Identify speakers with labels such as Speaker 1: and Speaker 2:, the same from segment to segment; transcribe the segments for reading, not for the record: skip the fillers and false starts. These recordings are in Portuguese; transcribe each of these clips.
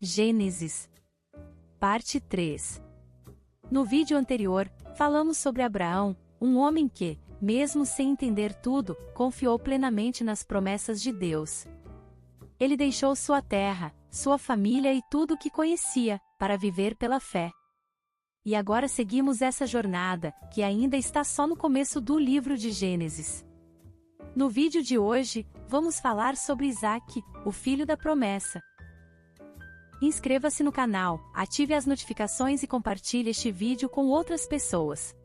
Speaker 1: Gênesis. Parte 3. No vídeo anterior, falamos sobre Abraão, um homem que, mesmo sem entender tudo, confiou plenamente nas promessas de Deus. Ele deixou sua terra, sua família e tudo o que conhecia, para viver pela fé. E agora seguimos essa jornada, que ainda está só no começo do livro de Gênesis. No vídeo de hoje, vamos falar sobre Isaac, o filho da promessa. Inscreva-se no canal, ative as notificações e compartilhe este vídeo com outras pessoas.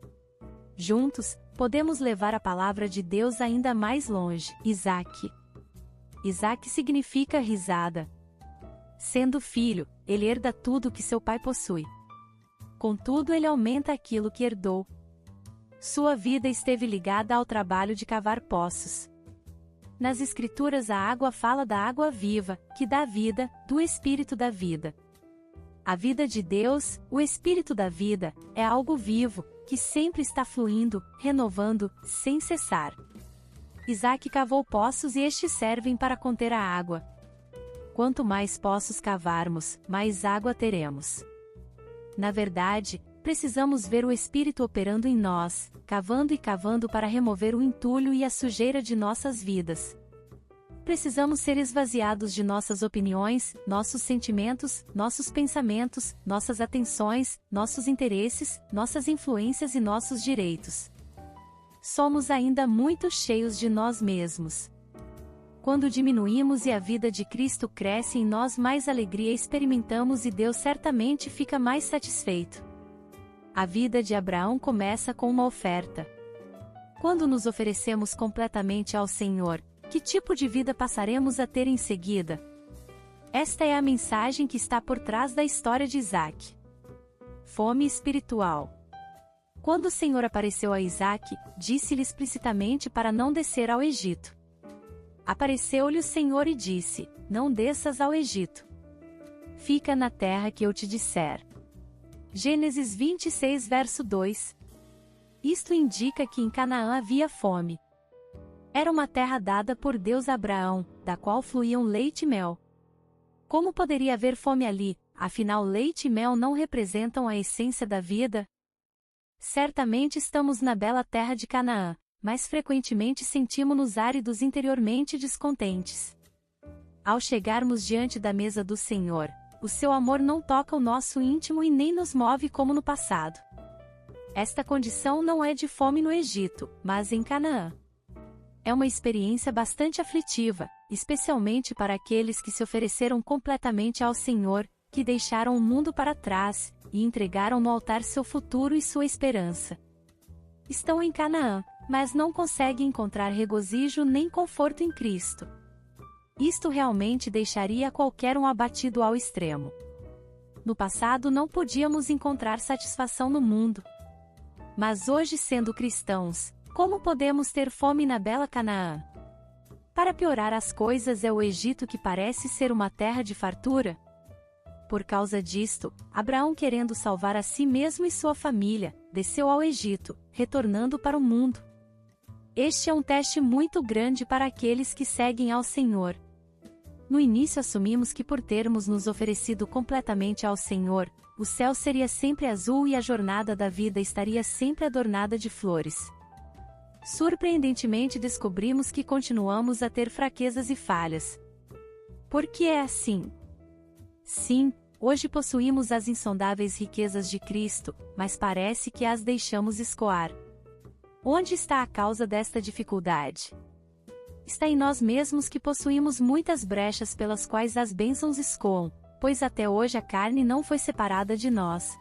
Speaker 1: Juntos, podemos levar a palavra de Deus ainda mais longe. Isaac. Isaac significa risada. Sendo filho, ele herda tudo que seu pai possui. Contudo, ele aumenta aquilo que herdou. Sua vida esteve ligada ao trabalho de cavar poços. Nas Escrituras a água fala da água viva, que dá vida, do Espírito da vida. A vida de Deus, o Espírito da vida, é algo vivo, que sempre está fluindo, renovando, sem cessar. Isaac cavou poços e estes servem para conter a água. Quanto mais poços cavarmos, mais água teremos. Na verdade, precisamos ver o Espírito operando em nós, cavando e cavando para remover o entulho e a sujeira de nossas vidas. Precisamos ser esvaziados de nossas opiniões, nossos sentimentos, nossos pensamentos, nossas atenções, nossos interesses, nossas influências e nossos direitos. Somos ainda muito cheios de nós mesmos. Quando diminuímos e a vida de Cristo cresce em nós, mais alegria experimentamos e Deus certamente fica mais satisfeito. A vida de Abraão começa com uma oferta. Quando nos oferecemos completamente ao Senhor, que tipo de vida passaremos a ter em seguida? Esta é a mensagem que está por trás da história de Isaac. Fome espiritual. Quando o Senhor apareceu a Isaac, disse-lhe explicitamente para não descer ao Egito. Apareceu-lhe o Senhor e disse: não desças ao Egito. Fica na terra que eu te disser. Gênesis 26 verso 2. Isto indica que em Canaã havia fome. Era uma terra dada por Deus a Abraão, da qual fluíam leite e mel. Como poderia haver fome ali, afinal leite e mel não representam a essência da vida? Certamente estamos na bela terra de Canaã, mas frequentemente sentimos-nos áridos interiormente descontentes. Ao chegarmos diante da mesa do Senhor, o seu amor não toca o nosso íntimo e nem nos move como no passado. Esta condição não é de fome no Egito, mas em Canaã. É uma experiência bastante aflitiva, especialmente para aqueles que se ofereceram completamente ao Senhor, que deixaram o mundo para trás, e entregaram no altar seu futuro e sua esperança. Estão em Canaã, mas não conseguem encontrar regozijo nem conforto em Cristo. Isto realmente deixaria qualquer um abatido ao extremo. No passado não podíamos encontrar satisfação no mundo. Mas hoje, sendo cristãos, como podemos ter fome na bela Canaã? Para piorar as coisas, é o Egito que parece ser uma terra de fartura? Por causa disto, Abraão, querendo salvar a si mesmo e sua família, desceu ao Egito, retornando para o mundo. Este é um teste muito grande para aqueles que seguem ao Senhor. No início assumimos que por termos nos oferecido completamente ao Senhor, o céu seria sempre azul e a jornada da vida estaria sempre adornada de flores. Surpreendentemente descobrimos que continuamos a ter fraquezas e falhas. Por que é assim? Sim, hoje possuímos as insondáveis riquezas de Cristo, mas parece que as deixamos escoar. Onde está a causa desta dificuldade? Está em nós mesmos, que possuímos muitas brechas pelas quais as bênçãos escoam, pois até hoje a carne não foi separada de nós.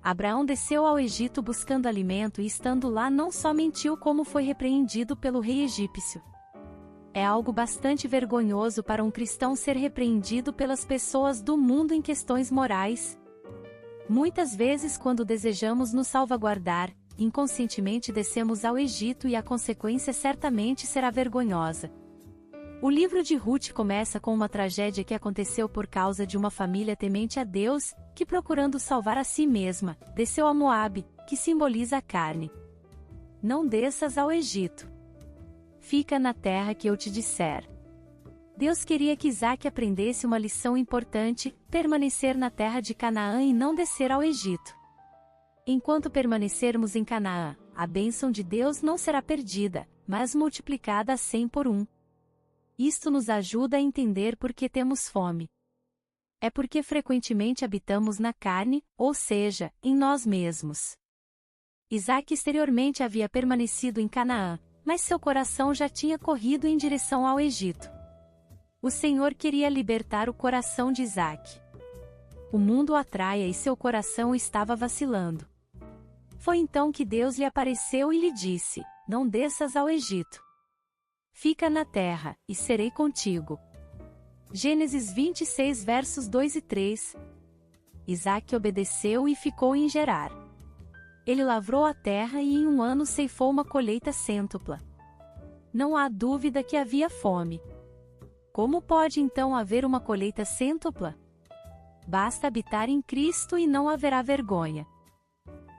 Speaker 1: Abraão desceu ao Egito buscando alimento e estando lá não só mentiu, como foi repreendido pelo rei egípcio. É algo bastante vergonhoso para um cristão ser repreendido pelas pessoas do mundo em questões morais. Muitas vezes, quando desejamos nos salvaguardar, inconscientemente descemos ao Egito e a consequência certamente será vergonhosa. O livro de Ruth começa com uma tragédia que aconteceu por causa de uma família temente a Deus, que, procurando salvar a si mesma, desceu a Moabe, que simboliza a carne. Não desças ao Egito. Fica na terra que eu te disser. Deus queria que Isaque aprendesse uma lição importante: permanecer na terra de Canaã e não descer ao Egito. Enquanto permanecermos em Canaã, a bênção de Deus não será perdida, mas multiplicada a 100 por 1. Isto nos ajuda a entender por que temos fome. É porque frequentemente habitamos na carne, ou seja, em nós mesmos. Isaque exteriormente havia permanecido em Canaã, mas seu coração já tinha corrido em direção ao Egito. O Senhor queria libertar o coração de Isaque. O mundo o atraia e seu coração estava vacilando. Foi então que Deus lhe apareceu e lhe disse: não desças ao Egito. Fica na terra, e serei contigo. Gênesis 26 versos 2 e 3. Isaque obedeceu e ficou em Gerar. Ele lavrou a terra e em um ano ceifou uma colheita cêntupla. Não há dúvida que havia fome. Como pode então haver uma colheita cêntupla? Basta habitar em Cristo e não haverá vergonha.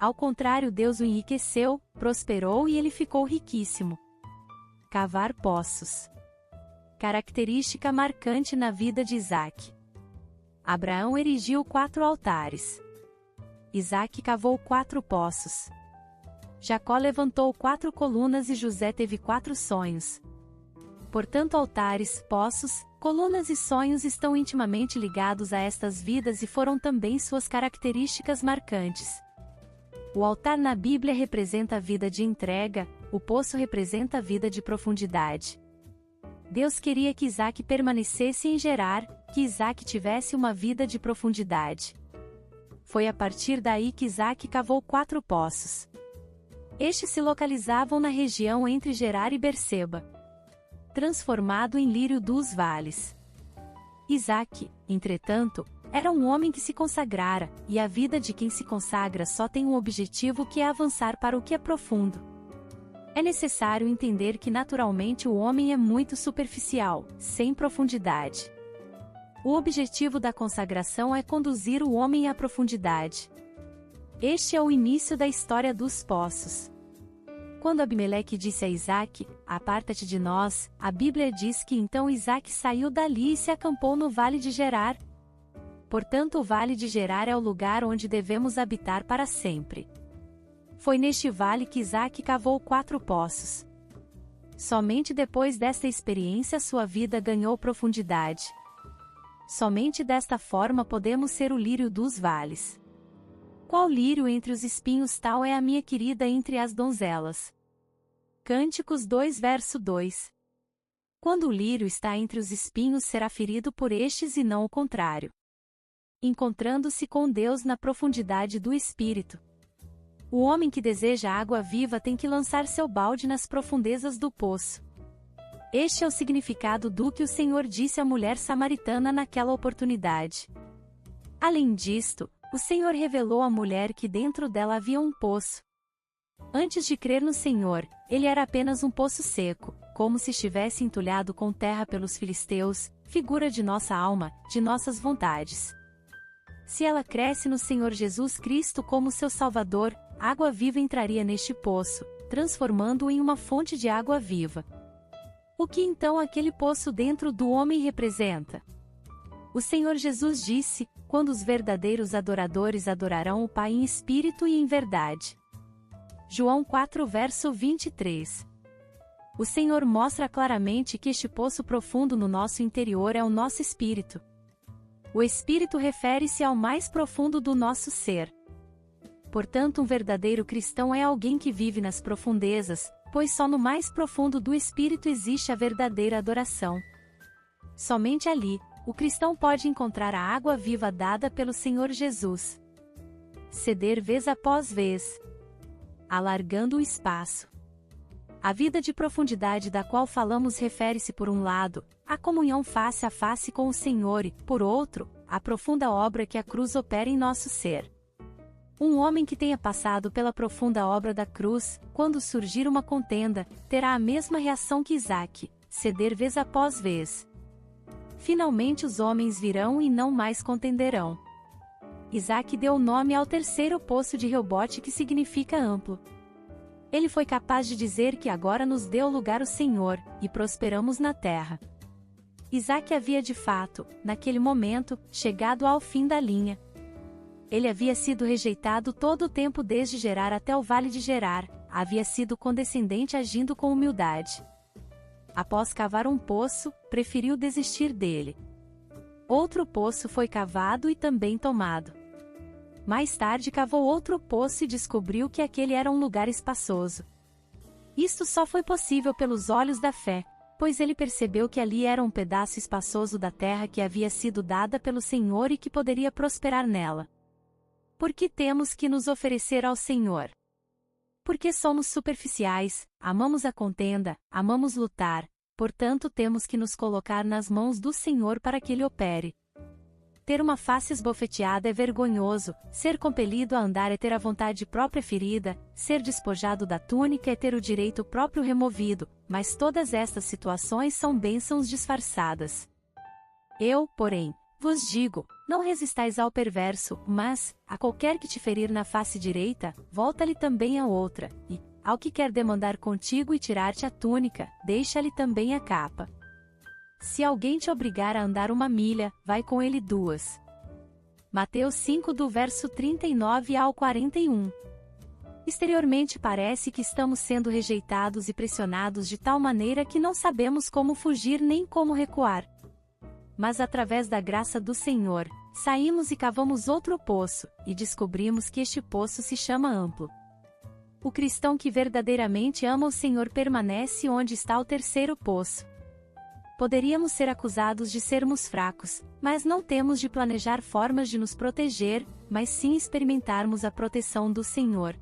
Speaker 1: Ao contrário, Deus o enriqueceu, prosperou e ele ficou riquíssimo. Cavar poços. Característica marcante na vida de Isaque. Abraão erigiu 4 altares. Isaque cavou 4 poços. Jacó levantou 4 colunas e José teve 4 sonhos. Portanto, altares, poços, colunas e sonhos estão intimamente ligados a estas vidas e foram também suas características marcantes. O altar na Bíblia representa a vida de entrega, o poço representa a vida de profundidade. Deus queria que Isaque permanecesse em Gerar, que Isaque tivesse uma vida de profundidade. Foi a partir daí que Isaque cavou 4 poços. Estes se localizavam na região entre Gerar e Berseba. Transformado em lírio dos vales. Isaque, entretanto, era um homem que se consagrara, e a vida de quem se consagra só tem um objetivo, que é avançar para o que é profundo. É necessário entender que naturalmente o homem é muito superficial, sem profundidade. O objetivo da consagração é conduzir o homem à profundidade. Este é o início da história dos poços. Quando Abimeleque disse a Isaque: aparta-te de nós, a Bíblia diz que então Isaque saiu dali e se acampou no vale de Gerar. Portanto, o vale de Gerar é o lugar onde devemos habitar para sempre. Foi neste vale que Isaque cavou 4 poços. Somente depois desta experiência sua vida ganhou profundidade. Somente desta forma podemos ser o lírio dos vales. Qual lírio entre os espinhos tal é a minha querida entre as donzelas? Cânticos 2 verso 2. Quando o lírio está entre os espinhos será ferido por estes e não o contrário. Encontrando-se com Deus na profundidade do espírito. O homem que deseja água viva tem que lançar seu balde nas profundezas do poço. Este é o significado do que o Senhor disse à mulher samaritana naquela oportunidade. Além disto, o Senhor revelou à mulher que dentro dela havia um poço. Antes de crer no Senhor, ele era apenas um poço seco, como se estivesse entulhado com terra pelos filisteus, figura de nossa alma, de nossas vontades. Se ela cresce no Senhor Jesus Cristo como seu Salvador, água viva entraria neste poço, transformando-o em uma fonte de água viva. O que então aquele poço dentro do homem representa? O Senhor Jesus disse: quando os verdadeiros adoradores adorarão o Pai em espírito e em verdade. João 4 verso 23. O Senhor mostra claramente que este poço profundo no nosso interior é o nosso espírito. O espírito refere-se ao mais profundo do nosso ser. Portanto, um verdadeiro cristão é alguém que vive nas profundezas, pois só no mais profundo do espírito existe a verdadeira adoração. Somente ali, o cristão pode encontrar a água viva dada pelo Senhor Jesus. Ceder vez após vez. Alargando o espaço. A vida de profundidade da qual falamos refere-se, por um lado, à comunhão face a face com o Senhor e, por outro, à profunda obra que a cruz opera em nosso ser. Um homem que tenha passado pela profunda obra da cruz, quando surgir uma contenda, terá a mesma reação que Isaque, ceder vez após vez. Finalmente os homens virão e não mais contenderão. Isaque deu nome ao terceiro poço de Reobote, que significa amplo. Ele foi capaz de dizer que agora nos deu lugar o Senhor, e prosperamos na terra. Isaque havia de fato, naquele momento, chegado ao fim da linha. Ele havia sido rejeitado todo o tempo desde Gerar até o vale de Gerar, havia sido condescendente agindo com humildade. Após cavar um poço, preferiu desistir dele. Outro poço foi cavado e também tomado. Mais tarde cavou outro poço e descobriu que aquele era um lugar espaçoso. Isto só foi possível pelos olhos da fé, pois ele percebeu que ali era um pedaço espaçoso da terra que havia sido dada pelo Senhor e que poderia prosperar nela. Por que temos que nos oferecer ao Senhor? Porque somos superficiais, amamos a contenda, amamos lutar, portanto temos que nos colocar nas mãos do Senhor para que Ele opere. Ter uma face esbofeteada é vergonhoso, ser compelido a andar é ter a vontade própria ferida, ser despojado da túnica é ter o direito próprio removido, mas todas estas situações são bênçãos disfarçadas. Eu, porém, vos digo, não resistais ao perverso, mas, a qualquer que te ferir na face direita, volta-lhe também a outra, e, ao que quer demandar contigo e tirar-te a túnica, deixa-lhe também a capa. Se alguém te obrigar a andar 1 milha, vai com ele 2. Mateus 5 do verso 39 ao 41. Exteriormente parece que estamos sendo rejeitados e pressionados de tal maneira que não sabemos como fugir nem como recuar. Mas através da graça do Senhor, saímos e cavamos outro poço, e descobrimos que este poço se chama amplo. O cristão que verdadeiramente ama o Senhor permanece onde está o terceiro poço. Poderíamos ser acusados de sermos fracos, mas não temos de planejar formas de nos proteger, mas sim experimentarmos a proteção do Senhor.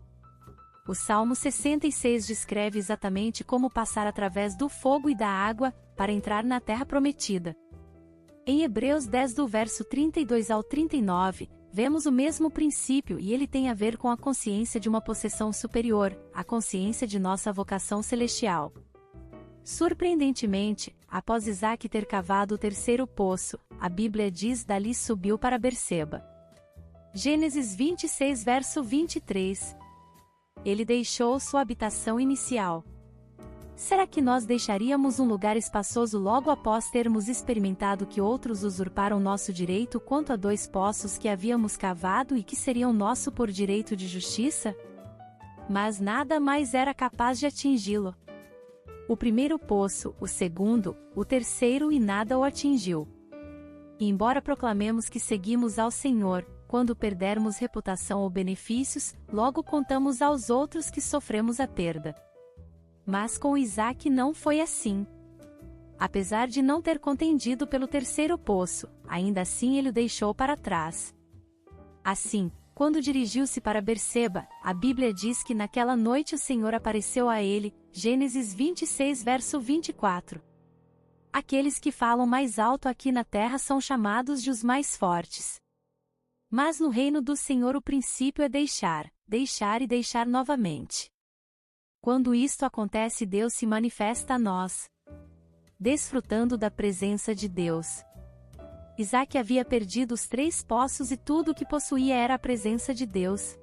Speaker 1: O Salmo 66 descreve exatamente como passar através do fogo e da água, para entrar na terra prometida. Em Hebreus 10 do verso 32 ao 39, vemos o mesmo princípio e ele tem a ver com a consciência de uma possessão superior, a consciência de nossa vocação celestial. Surpreendentemente, após Isaque ter cavado o terceiro poço, a Bíblia diz dali subiu para Berseba. Gênesis 26 verso 23. Ele deixou sua habitação inicial. Será que nós deixaríamos um lugar espaçoso logo após termos experimentado que outros usurparam nosso direito quanto a 2 poços que havíamos cavado e que seriam nosso por direito de justiça? Mas nada mais era capaz de atingi-lo. O primeiro poço, o segundo, o terceiro e nada o atingiu. E embora proclamemos que seguimos ao Senhor, quando perdermos reputação ou benefícios, logo contamos aos outros que sofremos a perda. Mas com Isaque não foi assim. Apesar de não ter contendido pelo terceiro poço, ainda assim ele o deixou para trás. Assim, quando dirigiu-se para Berseba, a Bíblia diz que naquela noite o Senhor apareceu a ele, Gênesis 26 verso 24. Aqueles que falam mais alto aqui na terra são chamados de os mais fortes. Mas no reino do Senhor o princípio é deixar, deixar e deixar novamente. Quando isto acontece, Deus se manifesta a nós. Desfrutando da presença de Deus. Isaque havia perdido os 3 poços e tudo o que possuía era a presença de Deus.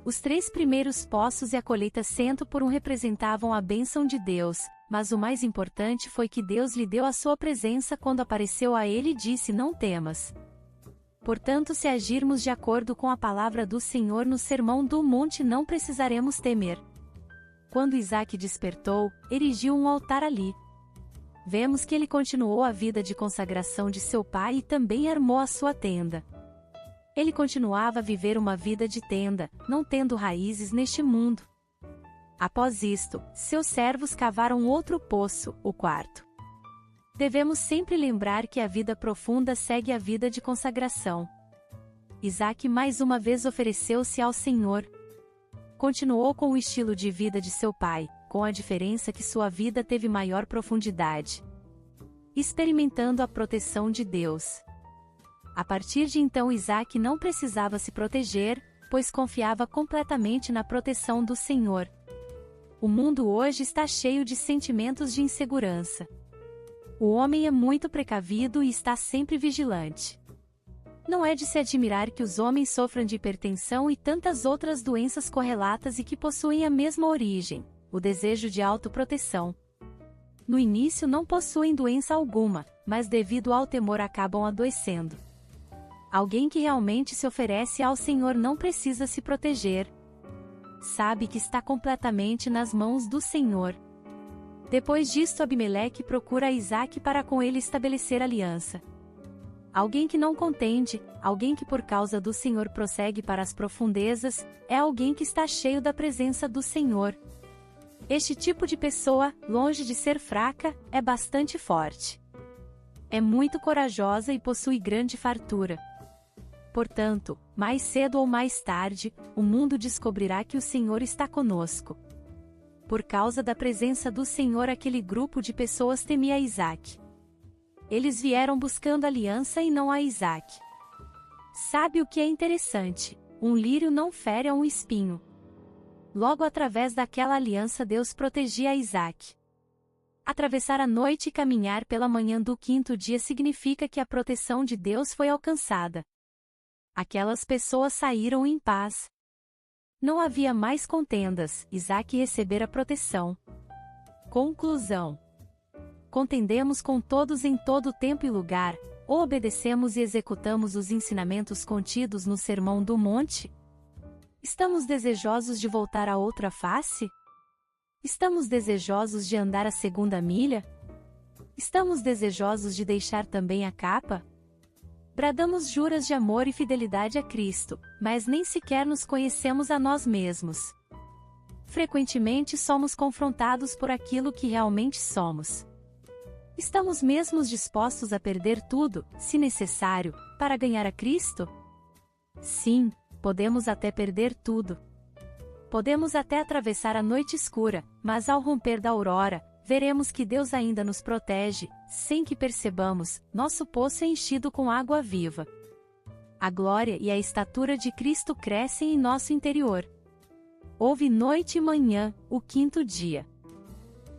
Speaker 1: Os 3 primeiros poços e a colheita 100 representavam a bênção de Deus, mas o mais importante foi que Deus lhe deu a sua presença quando apareceu a ele e disse: não temas. Portanto, se agirmos de acordo com a palavra do Senhor no Sermão do Monte, não precisaremos temer. Quando Isaque despertou, erigiu um altar ali. Vemos que ele continuou a vida de consagração de seu pai e também armou a sua tenda. Ele continuava a viver uma vida de tenda, não tendo raízes neste mundo. Após isto, seus servos cavaram outro poço, o quarto. Devemos sempre lembrar que a vida profunda segue a vida de consagração. Isaque mais uma vez ofereceu-se ao Senhor. Continuou com o estilo de vida de seu pai, com a diferença que sua vida teve maior profundidade. Experimentando a proteção de Deus. A partir de então Isaque não precisava se proteger, pois confiava completamente na proteção do Senhor. O mundo hoje está cheio de sentimentos de insegurança. O homem é muito precavido e está sempre vigilante. Não é de se admirar que os homens sofram de hipertensão e tantas outras doenças correlatas e que possuem a mesma origem, o desejo de autoproteção. No início não possuem doença alguma, mas devido ao temor acabam adoecendo. Alguém que realmente se oferece ao Senhor não precisa se proteger. Sabe que está completamente nas mãos do Senhor. Depois disto, Abimeleque procura Isaque para com ele estabelecer aliança. Alguém que não contende, alguém que por causa do Senhor prossegue para as profundezas, é alguém que está cheio da presença do Senhor. Este tipo de pessoa, longe de ser fraca, é bastante forte. É muito corajosa e possui grande fartura. Portanto, mais cedo ou mais tarde, o mundo descobrirá que o Senhor está conosco. Por causa da presença do Senhor, aquele grupo de pessoas temia Isaque. Eles vieram buscando aliança e não a Isaque. Sabe o que é interessante? Um lírio não fere a um espinho. Logo através daquela aliança Deus protegia a Isaque. Atravessar a noite e caminhar pela manhã do quinto dia significa que a proteção de Deus foi alcançada. Aquelas pessoas saíram em paz. Não havia mais contendas, Isaque recebera proteção. Conclusão. Contendemos com todos em todo tempo e lugar, ou obedecemos e executamos os ensinamentos contidos no Sermão do Monte? Estamos desejosos de voltar à outra face? Estamos desejosos de andar a segunda milha? Estamos desejosos de deixar também a capa? Bradamos juras de amor e fidelidade a Cristo, mas nem sequer nos conhecemos a nós mesmos. Frequentemente somos confrontados por aquilo que realmente somos. Estamos mesmo dispostos a perder tudo, se necessário, para ganhar a Cristo? Sim, podemos até perder tudo. Podemos até atravessar a noite escura, mas ao romper da aurora, veremos que Deus ainda nos protege, sem que percebamos, nosso poço é enchido com água viva. A glória e a estatura de Cristo crescem em nosso interior. Houve noite e manhã, o quinto dia.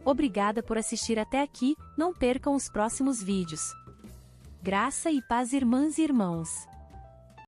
Speaker 1: Obrigada por assistir até aqui, não percam os próximos vídeos. Graça e paz, irmãs e irmãos.